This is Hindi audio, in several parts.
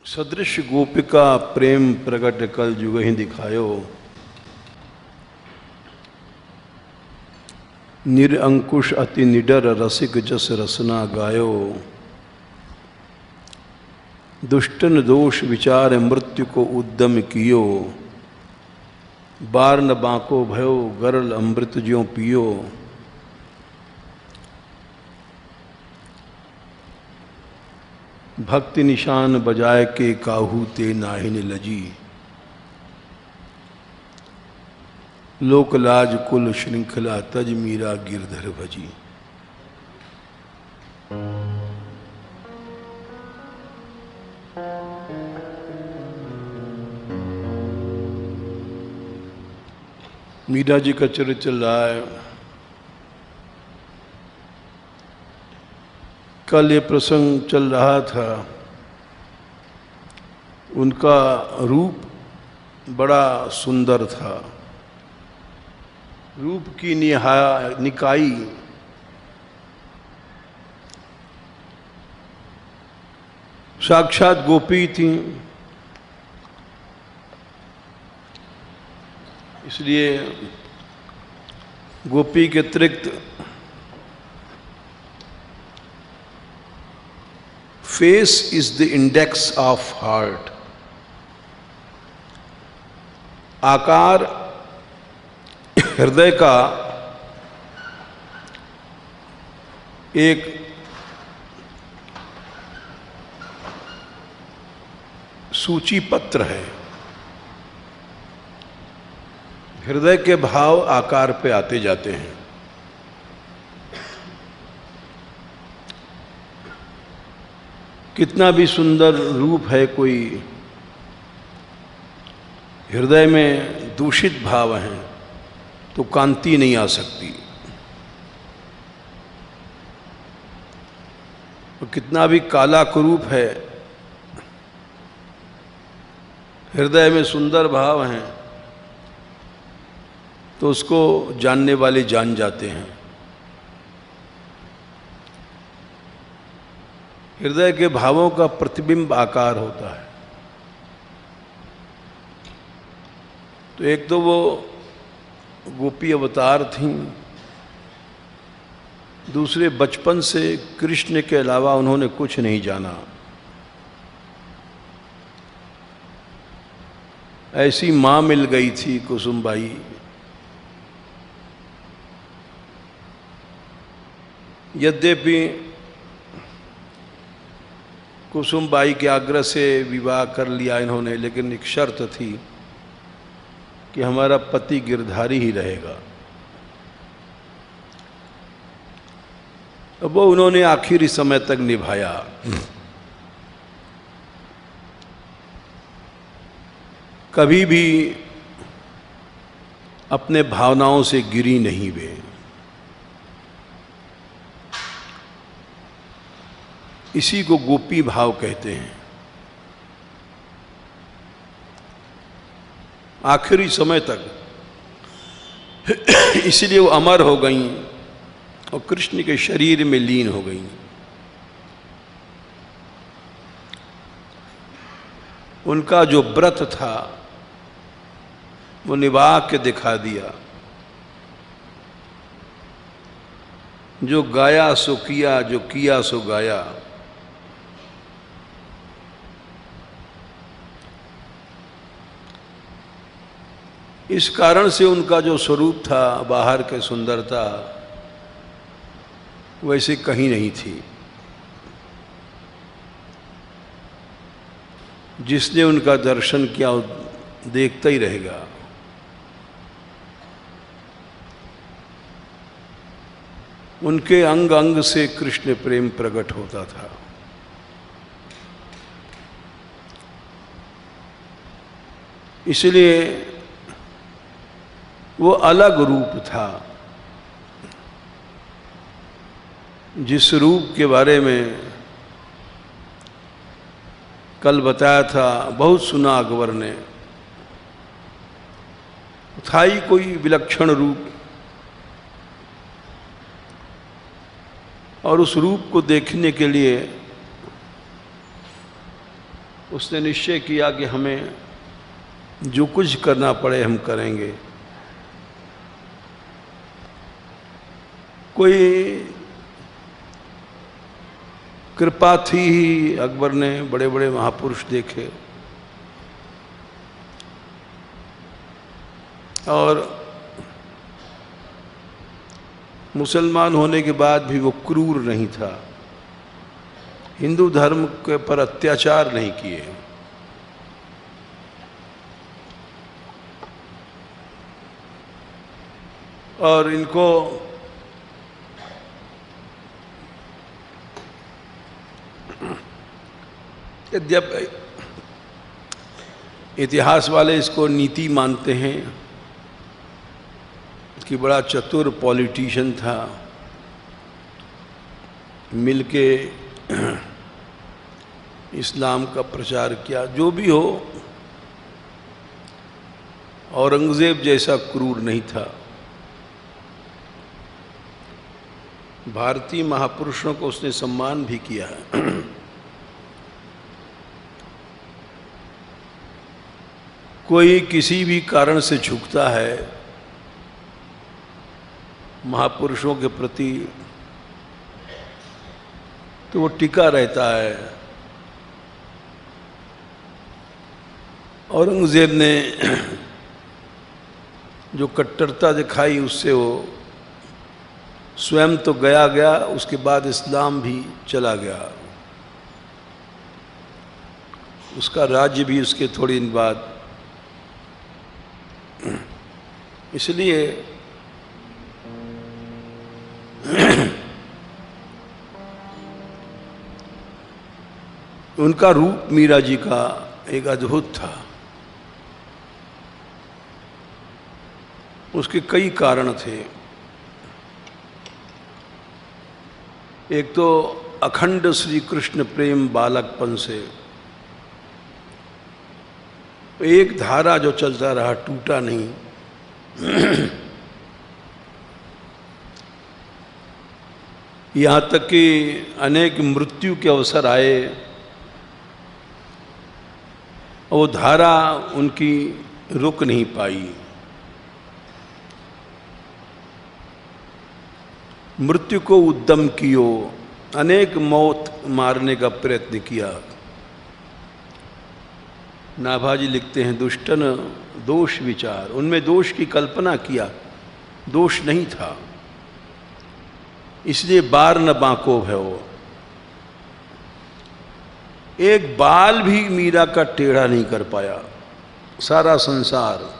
सदृश गोपिका प्रेम प्रगट कल जुग ही दिखायो। निरअंकुश अति निडर रसिक जस रसना गायो। दुष्टन दोष विचार मृत्यु को उद्यम कियो। बार न बांको भयो गरल अमृत ज्यों पियो। भक्ति निशान बजाय के काहू ते नाहिन लजी। लोकलाज कुल श्रृंखला तज मीरा गिरधर भजी। मीरा जी का चरित्र चल रहा है। कल ये प्रसंग चल रहा था, उनका रूप बड़ा सुंदर था। रूप की निकाई साक्षात गोपी थी, इसलिए गोपी के अतिरिक्त face is the index of heart. आकार हृदय का एक सूची पत्र है। हृदय के भाव आकार पे आते जाते हैं। कितना भी सुंदर रूप है, कोई हृदय में दूषित भाव हैं तो कांति नहीं आ सकती। तो कितना भी काला कुरूप है, हृदय में सुंदर भाव हैं तो उसको जानने वाले जान जाते हैं। हृदय के भावों का प्रतिबिंब आकार होता है। तो एक तो वो गोपी अवतार थीं, दूसरे बचपन से कृष्ण के अलावा उन्होंने कुछ नहीं जाना। ऐसी माँ मिल गई थी कुसुमबाई, यद्यपि कुसुमबाई के आग्रह से विवाह कर लिया इन्होंने, लेकिन एक शर्त थी कि हमारा पति गिरधारी ही रहेगा। वो उन्होंने आखिरी समय तक निभाया। कभी भी अपने भावनाओं से गिरी नहीं वे। इसी को गोपी भाव कहते हैं। आखिरी समय तक इसलिए वो अमर हो गईं और कृष्ण के शरीर में लीन हो गईं। उनका जो व्रत था वो निभा के दिखा दिया। जो गाया सो किया, जो किया सो गाया। इस कारण से उनका जो स्वरूप था, बाहर के सुंदरता, वैसे कहीं नहीं थी। जिसने उनका दर्शन किया वो देखता ही रहेगा। उनके अंग अंग से कृष्ण प्रेम प्रकट होता था। इसलिए वो अलग रूप था। जिस रूप के बारे में कल बताया था, बहुत सुना अकबर ने, था ही कोई विलक्षण रूप। और उस रूप को देखने के लिए उसने निश्चय किया कि हमें जो कुछ करना पड़े हम करेंगे। कोई कृपा थी ही, अकबर ने बड़े बड़े महापुरुष देखे और मुसलमान होने के बाद भी वो क्रूर नहीं था, हिंदू धर्म के पर अत्याचार नहीं किए। और इनको यद्यपि इतिहास वाले इसको नीति मानते हैं कि बड़ा चतुर पॉलिटिशियन था, मिलके इस्लाम का प्रचार किया। जो भी हो, औरंगजेब जैसा क्रूर नहीं था। भारतीय महापुरुषों को उसने सम्मान भी किया है। कोई किसी भी कारण से झुकता है महापुरुषों के प्रति तो वो टिका रहता है। औरंगजेब ने जो कट्टरता दिखाई उससे वो स्वयं तो गया गया, उसके बाद इस्लाम भी चला गया। उसका राज्य भी उसके थोड़ी दिन बाद। इसलिए उनका रूप मीरा जी का एक अद्भुत था। उसके कई कारण थे। एक तो अखंड श्री कृष्ण प्रेम बालकपन से, एक धारा जो चलता रहा, टूटा नहीं। यहाँ तक कि अनेक मृत्यु के अवसर आए, वो धारा उनकी रुक नहीं पाई। मृत्यु को उद्यम कियो, अनेक मौत मारने का प्रयत्न किया। नाभाजी लिखते हैं, दुष्टन दोष विचार, उनमें दोष की कल्पना किया, दोष नहीं था, इसलिए बार न बांको भयो। एक बाल भी मीरा का टेढ़ा नहीं कर पाया। सारा संसार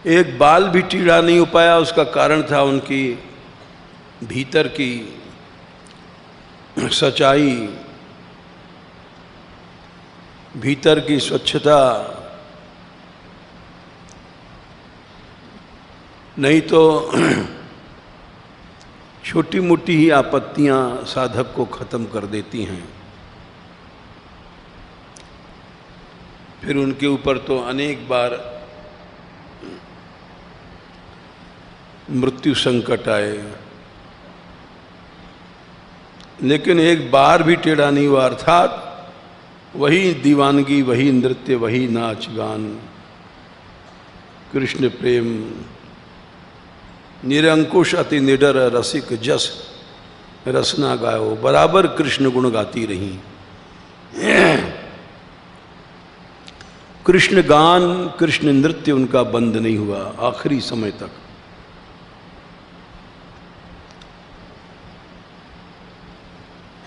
एक बाल भी टेढ़ा नहीं हो पाया। उसका कारण था उनकी भीतर की सच्चाई, भीतर की स्वच्छता। नहीं तो छोटी मोटी ही आपत्तियां साधक को खत्म कर देती हैं। फिर उनके ऊपर तो अनेक बार मृत्यु संकट आए, लेकिन एक बार भी टेढ़ा नहीं हुआ। अर्थात वही दीवानगी, वही नृत्य, वही नाच गान, कृष्ण प्रेम, निरंकुश अति निडर रसिक जस रसना गायो, बराबर कृष्ण गुण गाती रही। कृष्ण गान, कृष्ण नृत्य उनका बंद नहीं हुआ आखिरी समय तक।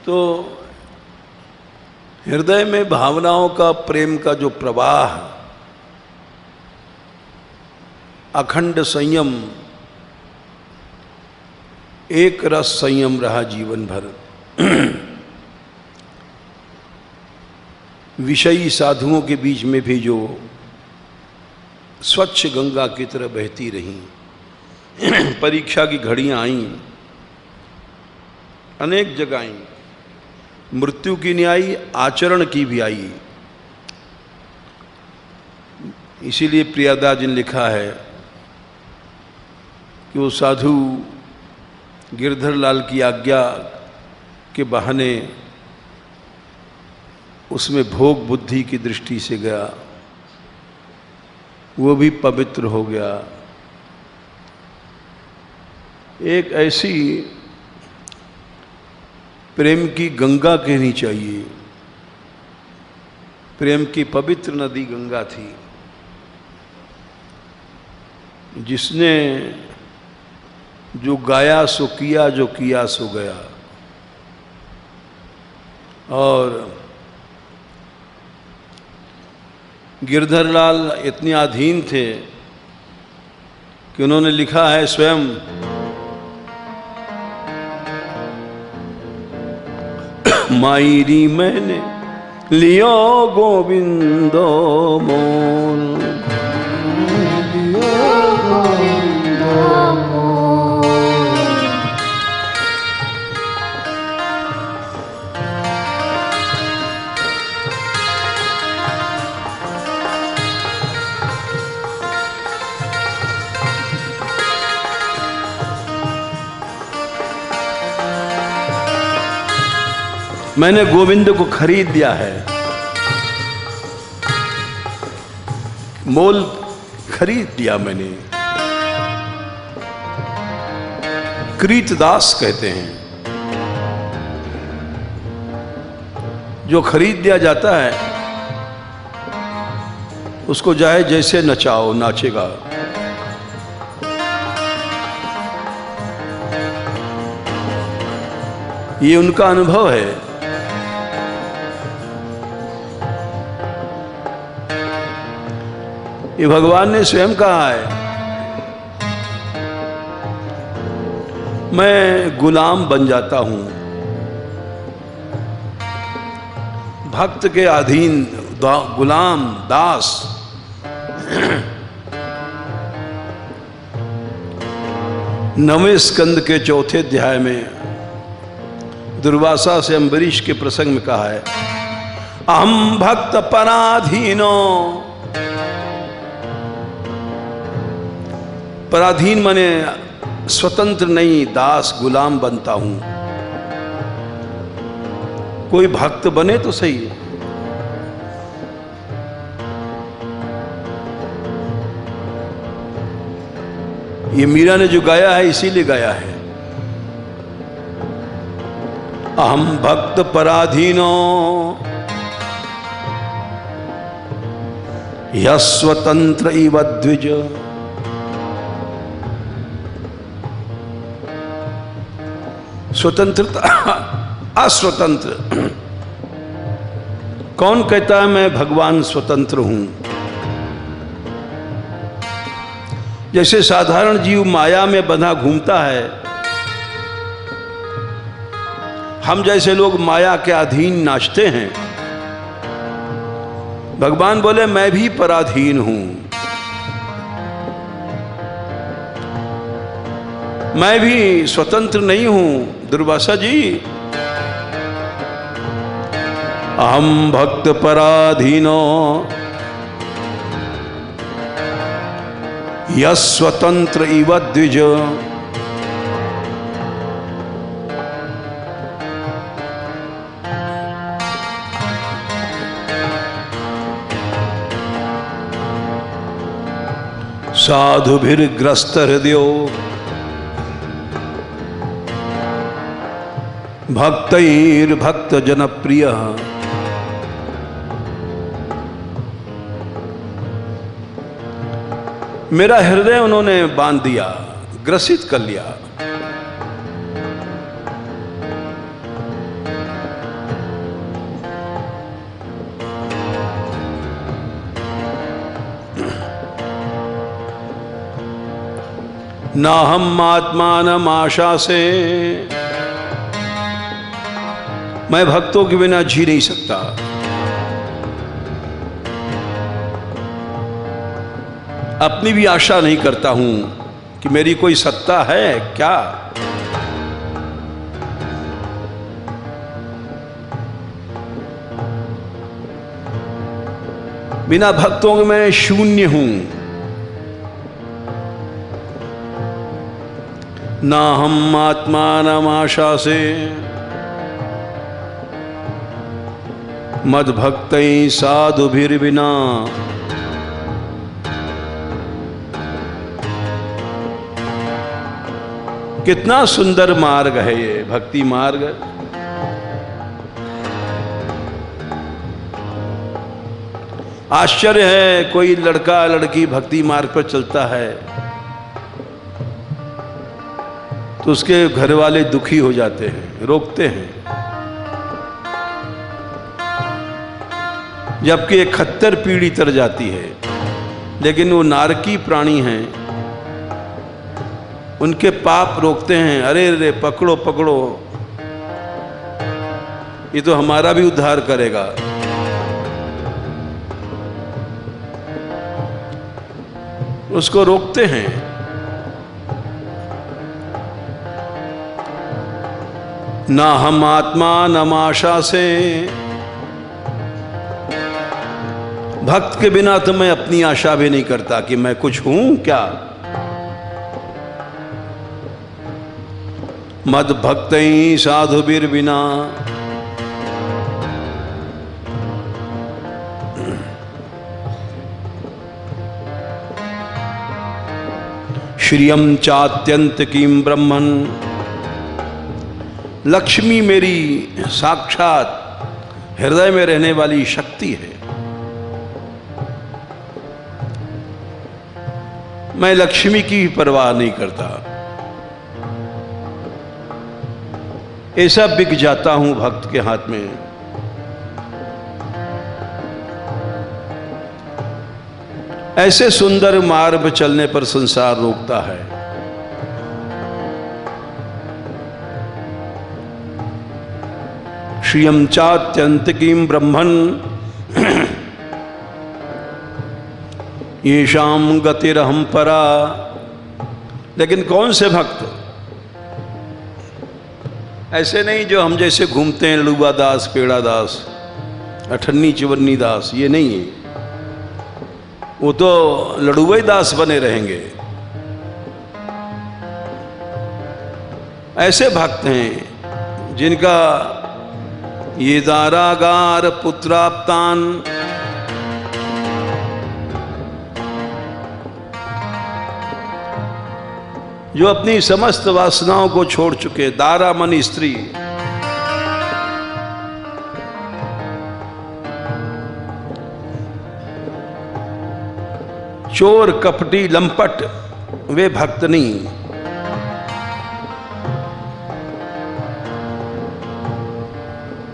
तो हृदय में भावनाओं का, प्रेम का जो प्रवाह, अखंड संयम, एक रस संयम रहा जीवन भर। विषयी साधुओं के बीच में भी जो स्वच्छ गंगा की तरह बहती रही। परीक्षा की घड़ियां आईं, अनेक जगह आईं, मृत्यु की नहीं आई, आचरण की भी आई। इसीलिए प्रियादास जी ने लिखा है कि वो साधु गिरधर लाल की आज्ञा के बहाने उसमें भोग बुद्धि की दृष्टि से गया, वो भी पवित्र हो गया। एक ऐसी प्रेम की गंगा कहनी चाहिए, प्रेम की पवित्र नदी गंगा थी, जिसने जो गाया सो किया, जो किया सो गया। और गिरधरलाल इतने अधीन थे कि उन्होंने लिखा है स्वयं, मायरी मैंने लियो गोविंदो मोल, मैंने गोविंद को खरीद लिया है। मोल खरीद लिया मैंने। कृतदास कहते हैं, जो खरीद लिया जाता है उसको चाहे जैसे नचाओ नाचेगा। ये उनका अनुभव है। ये भगवान ने स्वयं कहा है, मैं गुलाम बन जाता हूं, भक्त के अधीन, गुलाम दास। नवें स्कंद के चौथे अध्याय में दुर्वासा से अम्बरीश के प्रसंग में कहा है, अहम भक्त पराधीनो। पराधीन माने स्वतंत्र नहीं, दास गुलाम बनता हूं। कोई भक्त बने तो सही। ये मीरा ने जो गाया है इसीलिए गाया है, अहम भक्त पराधीनो यस्वतंत्र इव द्विज। स्वतंत्रता अस्वतंत्र। कौन कहता है मैं भगवान स्वतंत्र हूं? जैसे साधारण जीव माया में बंधा घूमता है, हम जैसे लोग माया के अधीन नाचते हैं। भगवान बोले मैं भी पराधीन हूं, मैं भी स्वतंत्र नहीं हूं। दुर्वासा जी, अहम भक्त पराधीनो यस्वतंत्र इव द्विज। साधुभिर्ग्रस्त हृदयो भक्तैर्भक्त जनप्रिय। मेरा हृदय उन्होंने बांध दिया, ग्रसित कर लिया। ना हम आत्मानम आशा से, मैं भक्तों के बिना जी नहीं सकता। अपनी भी आशा नहीं करता हूं कि मेरी कोई सत्ता है क्या। बिना भक्तों के मैं शून्य हूं। ना हम आत्मानम आशा से मद भक्तै साधुभिर्विना। कितना सुंदर मार्ग है ये भक्ति मार्ग। आश्चर्य है, कोई लड़का लड़की भक्ति मार्ग पर चलता है तो उसके घर वाले दुखी हो जाते हैं, रोकते हैं, जबकि एक 71 पीढ़ी तर जाती है। लेकिन वो नारकी प्राणी हैं, उनके पाप रोकते हैं। अरे रे पकड़ो पकड़ो, ये तो हमारा भी उद्धार करेगा। उसको रोकते हैं। ना हम आत्मा न आशा से, भक्त के बिना तो मैं अपनी आशा भी नहीं करता कि मैं कुछ हूं क्या। मद भक्तै साधुभिर बिना। श्रियम चात्यंत कीम ब्रह्मन। लक्ष्मी मेरी साक्षात हृदय में रहने वाली शक्ति है। मैं लक्ष्मी की परवाह नहीं करता, ऐसा बिक जाता हूं भक्त के हाथ में। ऐसे सुंदर मार्ग पर चलने पर संसार रोकता है। श्रियम चात्यंतिकीम ब्रह्मन येषाम गतिरहम परा। लेकिन कौन से भक्त ऐसे नहीं जो हम जैसे घूमते हैं, लुबा दास, पेड़ा दास, अठन्नी चिवन्नी दास, ये नहीं है। वो तो लड़ुबई दास बने रहेंगे। ऐसे भक्त हैं जिनका ये दारागार पुत्राप्तान, जो अपनी समस्त वासनाओं को छोड़ चुके। दारा मन स्त्री, चोर कपटी लंपट वे भक्त नहीं।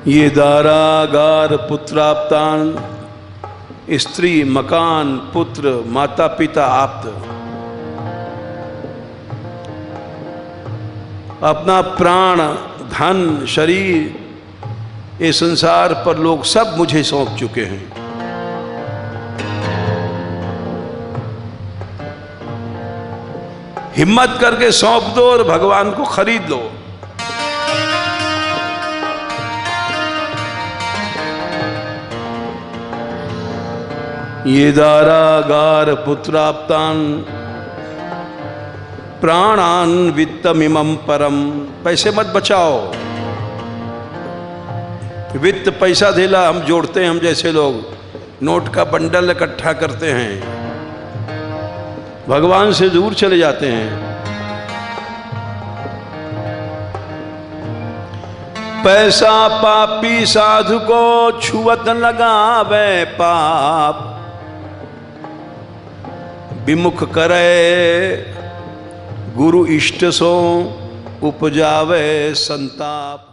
ये दारागार पुत्राप्तान, स्त्री, मकान, पुत्र, माता पिता, आप्त, अपना प्राण, धन, शरीर, ये संसार पर लोग सब मुझे सौंप चुके हैं। हिम्मत करके सौंप दो और भगवान को खरीद लो। ये दारागार पुत्राप्तान प्राणान वित्तमिमं परम। पैसे मत बचाओ। वित्त पैसा धेला हम जोड़ते हैं, हम जैसे लोग नोट का बंडल इकट्ठा करते हैं, भगवान से दूर चले जाते हैं। पैसा पापी साधु को छुअत लगावे पाप, विमुख करे गुरु इष्ट सो उपजावे संताप।